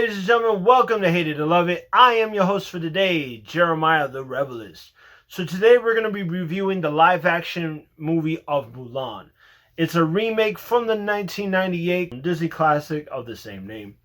ladies and gentlemen, welcome to Hate It or Love It. I am your host for today, Jeremiah the Revelist. So today we're going to be reviewing the live-action movie of Mulan. It's a remake from the 1998 Disney classic of the same name.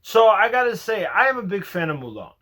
So I gotta say, I am a big fan of Mulan.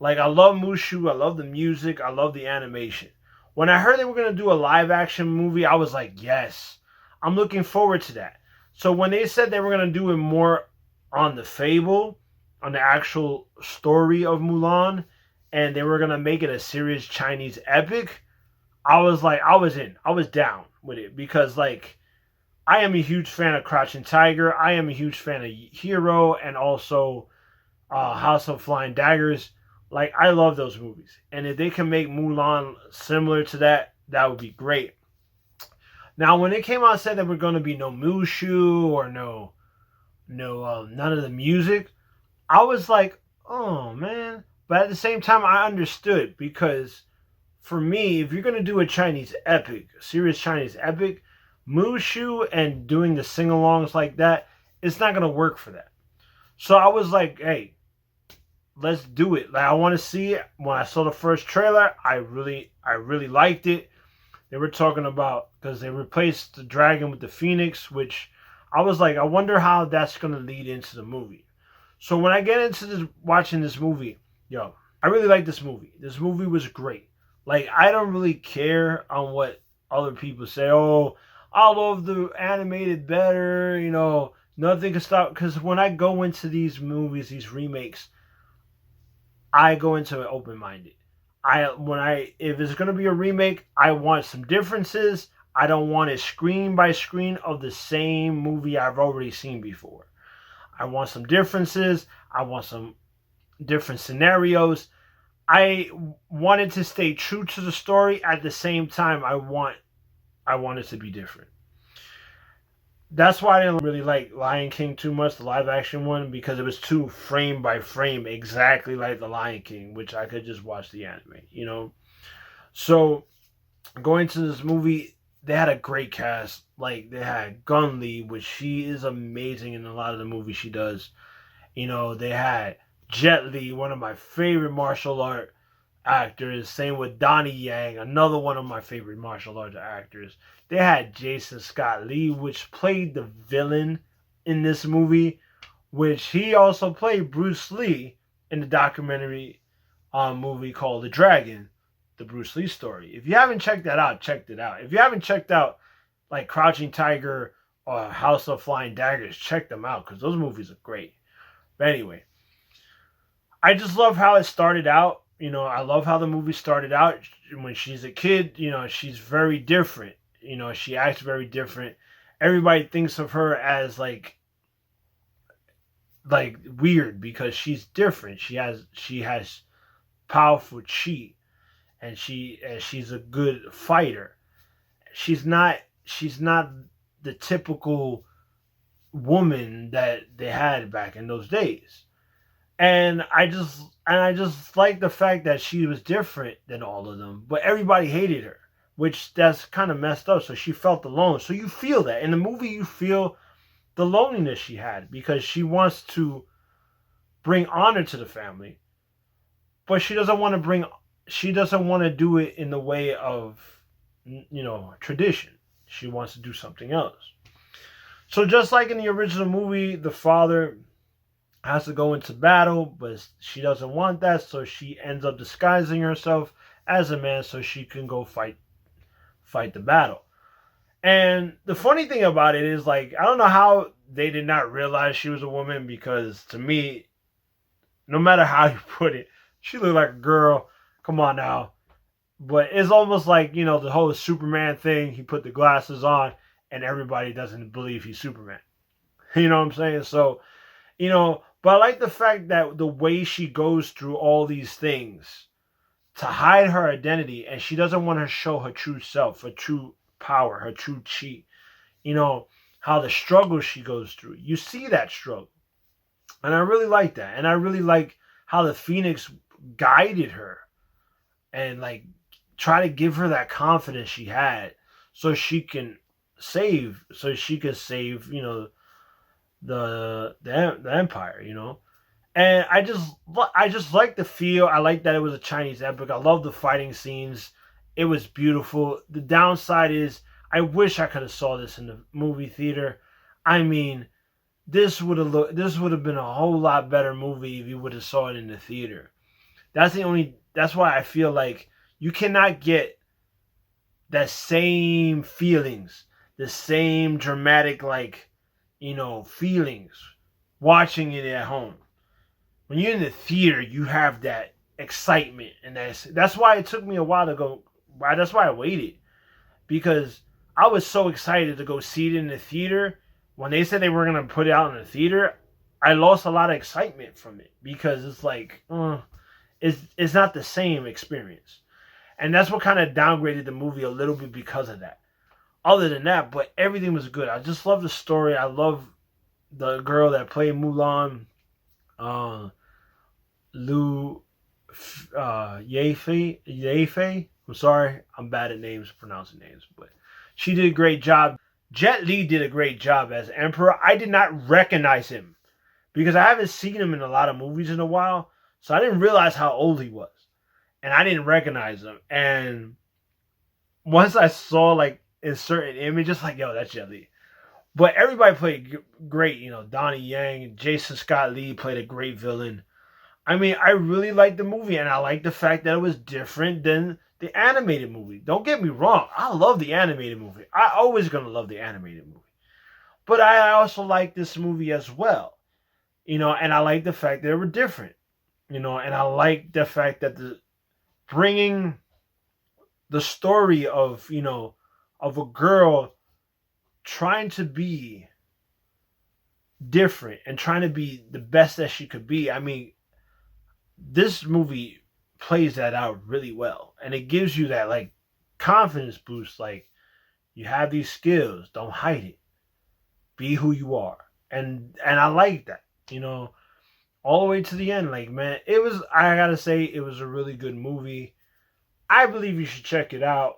Like, I love Mushu, I love the music, I love the animation. When I heard they were going to do a live-action movie, I was like, yes, I'm looking forward to that. So when they said they were going to do it more on the fable, on the actual story of Mulan, and they were going to make it a serious Chinese epic, I was like, I was in. I was down with it because, like, I am a huge fan of Crouching Tiger. I am a huge fan of Hero and also House of Flying Daggers. Like, I love those movies. And if they can make Mulan similar to that, that would be great. Now, when it came out and said there were going to be no Mushu or none of the music, I was like, oh, man. But at the same time, I understood because for me, if you're going to do a Chinese epic, a serious Chinese epic, Mushu and doing the sing-alongs like that, it's not going to work for that. So I was like, hey, let's do it. Like, I want to see it. When I saw the first trailer, I really liked it. They were talking about, because they replaced the dragon with the phoenix, which I was like, I wonder how that's going to lead into the movie. So when I get into this, watching this movie, I really like this movie. This movie was great. Like, I don't really care on what other people say. Oh, I love the animated better. Nothing can stop. Because when I go into these movies, these remakes, I go into it open-minded. If it's gonna be a remake, I want some differences. I don't want it screen by screen of the same movie I've already seen before. I want some differences. I want some different scenarios. I wanted to stay true to the story. At the same time, I want it to be different. That's why I didn't really like Lion King too much, the live action one, because it was too frame by frame, exactly like the Lion King, which I could just watch the anime. So going to this movie, they had a great cast. Like, they had Gun Li, which she is amazing in a lot of the movies she does. They had Jet Li, one of my favorite martial art actors. Same with Donnie Yang, another one of my favorite martial arts actors. They had Jason Scott Lee, which played the villain in this movie, which he also played Bruce Lee in the documentary movie called The Dragon, the Bruce Lee story. If you haven't checked that out, check it out. If you haven't checked out like Crouching Tiger or House of Flying Daggers, check them out because those movies are great. But anyway, I just love how it started out. I love how the movie started out. When she's a kid, she's very different. She acts very different. Everybody thinks of her as like weird because she's different. She has powerful chi, and she's a good fighter. She's not the typical woman that they had back in those days. And I just like the fact that she was different than all of them, but everybody hated her, which that's kind of messed up. So she felt alone. So you feel that in the movie, you feel the loneliness she had because she wants to bring honor to the family, but she doesn't want to do it in the way of tradition. She wants to do something else. So just like in the original movie, the father has to go into battle, but she doesn't want that, so she ends up disguising herself as a man so she can go fight the battle. And the funny thing about it is, like, I don't know how they did not realize she was a woman, because to me, no matter how you put it, she looked like a girl. Come on now. But it's almost like, the whole Superman thing. He put the glasses on and everybody doesn't believe he's Superman. You know what I'm saying? So, but I like the fact that the way she goes through all these things to hide her identity, and she doesn't want to show her true self, her true power, her true chi. How the struggle she goes through. You see that struggle. And I really like that. And I really like how the Phoenix guided her and like try to give her that confidence she had so she can save, the empire, And I just like the feel. I like that it was a Chinese epic. I love the fighting scenes. It was beautiful. The downside is I wish I could have saw this in the movie theater. I mean, this would have been a whole lot better movie if you would have saw it in the theater. That's why I feel like you cannot get that same feelings, the same dramatic feelings watching it at home. When you're in the theater, you have that excitement, and that's why it took me a while to go. That's why I waited, because I was so excited to go see it in the theater. When they said they were gonna put it out in the theater, I lost a lot of excitement from it because it's like, it's not the same experience, and that's what kind of downgraded the movie a little bit because of that. Other than that, but everything was good. I just love the story. I love the girl that played Mulan, uh, Lu Yefei. I'm sorry, I'm bad at names, pronouncing names, but she did a great job. Jet Li did a great job as Emperor. I did not recognize him because I haven't seen him in a lot of movies in a while, so I didn't realize how old he was, and I didn't recognize him. And once I saw like in certain images, like, yo, that's Jet Li. But everybody played great. Donnie Yang, Jason Scott Lee played a great villain. I mean, I really liked the movie, and I like the fact that it was different than the animated movie. Don't get me wrong, I love the animated movie. I always gonna love the animated movie. But I also like this movie as well. And I like the fact that they were different. And I like the fact that bringing the story of a girl trying to be different and trying to be the best that she could be. I mean, this movie plays that out really well, and it gives you that like confidence boost. Like, you have these skills, don't hide it, be who you are. And I like that, all the way to the end. Like, man, I gotta say, it was a really good movie. I believe you should check it out,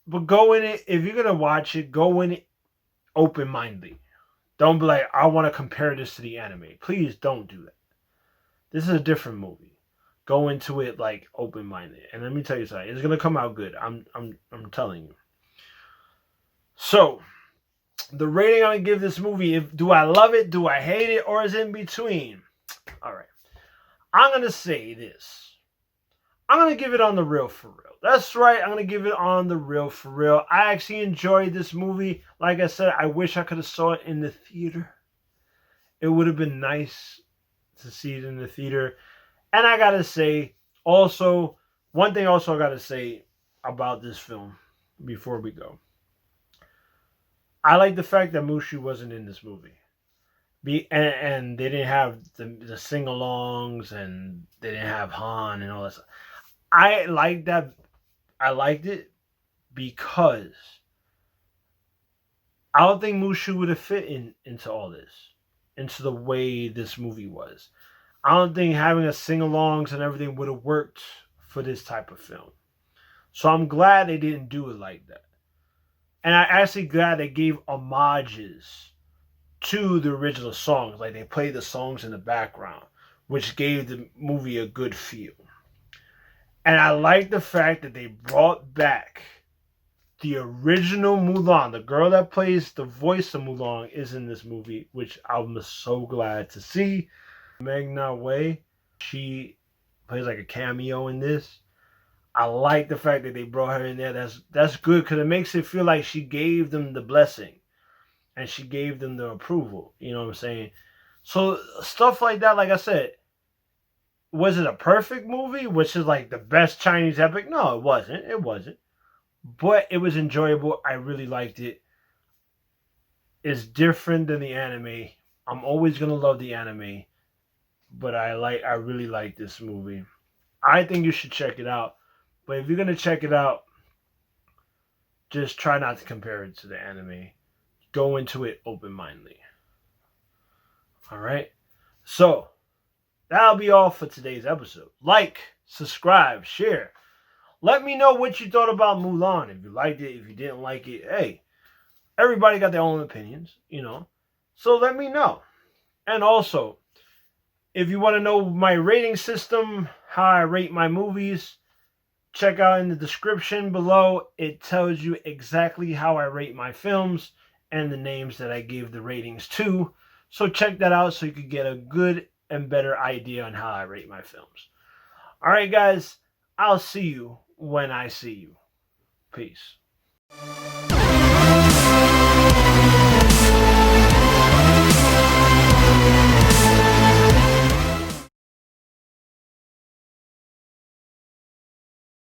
but go in it, if you're gonna watch it, go in it open-mindedly. Don't be like, I want to compare this to the anime. Please don't do that. This is a different movie. Go into it like open-minded. And let me tell you something. It's gonna come out good. I'm telling you. So, the rating I'm gonna give this movie, do I love it, do I hate it, or is it in between? Alright. I'm gonna say this. I'm going to give it on the real for real. That's right. I'm going to give it on the real for real. I actually enjoyed this movie. Like I said, I wish I could have saw it in the theater. It would have been nice to see it in the theater. And I got to say, also, one thing also I got to say about this film before we go. I like the fact that Mushu wasn't in this movie. And they didn't have the sing-alongs, and they didn't have Han and all that stuff. I like that. I liked it because I don't think Mushu would have fit into all this, into the way this movie was. I don't think having a sing-alongs and everything would have worked for this type of film. So I'm glad they didn't do it like that. And I'm actually glad they gave homages to the original songs. Like, they played the songs in the background, which gave the movie a good feel. And I like the fact that they brought back the original Mulan. The girl that plays the voice of Mulan is in this movie, which I'm so glad to see. Magna Wei, she plays like a cameo in this. I like the fact that they brought her in there. That's good, because it makes it feel like she gave them the blessing and she gave them the approval. You know what I'm saying? So stuff like that, like I said, was it a perfect movie, which is like the best Chinese epic? No, it wasn't. It wasn't. But it was enjoyable. I really liked it. It's different than the anime. I'm always gonna love the anime, but I really like this movie. I think you should check it out. But if you're gonna check it out, just try not to compare it to the anime. Go into it open-mindedly. Alright? So, that'll be all for today's episode. Like, subscribe, share. Let me know what you thought about Mulan. If you liked it, if you didn't like it. Hey, everybody got their own opinions, So let me know. And also, If you want to know my rating system, how I rate my movies, check out in the description below. It tells you exactly how I rate my films and the names that I gave the ratings to. So check that out so you can get a good and better idea on how I rate my films. All right, guys, I'll see you when I see you. Peace.